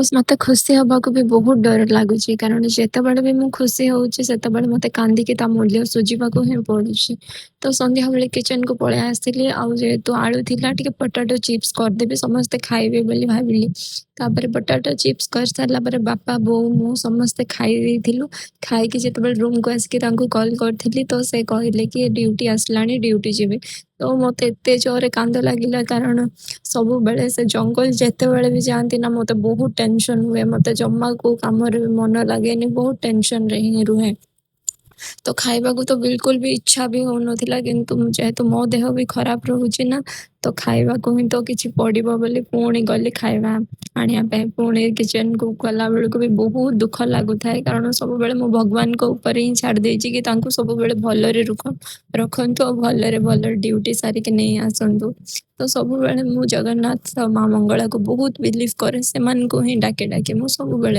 Bus ମତେ ଖୁସି ହବାକୁ ବି ବହୁତ ଡର ଲାଗୁଛି କାରଣ ଯେତେବେଳେ ବି ମୁଁ ଖୁସି ହଉଛି ସେତେବେଳେ ମତେ କାନ୍ଦିକି ତା ମୂଲ୍ୟ ସୁଝିବାକୁ ହିଁ ପଡୁଛି। ତ ସନ୍ଧ୍ୟାବେଳେ କିଚେନକୁ ପଳେଇ ଆସିଲି ଆଉ ଯେହେତୁ ଆଳୁ ଥିଲା ଟିକେ ପଟାଟୋ ଚିପ୍ସ କରିଦେବି ସମସ୍ତେ ଖାଇବେ ବୋଲି ଭାବିଲି। ତାପରେ ପଟାଟୋ ଚିପ୍ସ କରିସାରିଲା ପରେ ବାପା ବୋଉ ମୁଁ ସମସ୍ତେ ଖାଇ ଦେଇଥିଲୁ। ଖାଇକି ଯେତେବେଳେ ରୁମକୁ ଆସିକି ତାଙ୍କୁ କଲ୍ କରିଥିଲି ତ ସେ କହିଲେ କି ଡ୍ୟୁଟି ଆସିଲାଣି ଡ୍ୟୁଟି ଯିବେ। ତ ମତେ ଏତେ ଜୋରରେ କାନ୍ଦ ଲାଗିଲା କାରଣ ସବୁବେଳେ ସେ ଜଙ୍ଗଲ ଯେତେବେଳେ ବି ଯାଆନ୍ତି ନା ମତେ ବହୁତ ଟେନସନ ହୁଏ। ମତେ ଜମା କୋଉ କାମରେ ବି ମନ ଲାଗେନି, ବହୁତ ଟେନସନରେ ହିଁ ରୁହେ। ତ ଖାଇବାକୁ ତ ବିଲକୁଲ ବି ଇଚ୍ଛା ବି ହଉନଥିଲା କିନ୍ତୁ ଯେହେତୁ ମୋ ଦେହ ବି ଖରାପ ରହୁଛି ନା ତ ଖାଇବାକୁ ହିଁ ତ କିଛି ପଡିବ ବୋଲି ପୁଣି ଗଲି ଖାଇବା ଆଣିବା ପାଇଁ। ପୁଣି କିଚେନକୁ ଗଲା ବେଳକୁ ବି ବହୁତ ଦୁଃଖ ଲାଗୁଥାଏ କାରଣ ସବୁବେଳେ ମୁଁ ଭଗବାନଙ୍କ ଉପରେ ହିଁ ଛାଡ଼ି ଦେଇଛି କି ତାଙ୍କୁ ସବୁବେଳେ ଭଲରେ ରଖନ୍ତୁ ଆଉ ଭଲରେ ଡ୍ୟୁଟି ସାରିକି ନେଇ ଆସନ୍ତୁ। ତ ସବୁବେଳେ ମୁଁ ଜଗନ୍ନାଥ ଆଉ ମା ମଙ୍ଗଳାକୁ ବହୁତ ବିଲିଭ କରେ, ସେମାନଙ୍କୁ ହିଁ ଡାକେ ମୁଁ ସବୁବେଳେ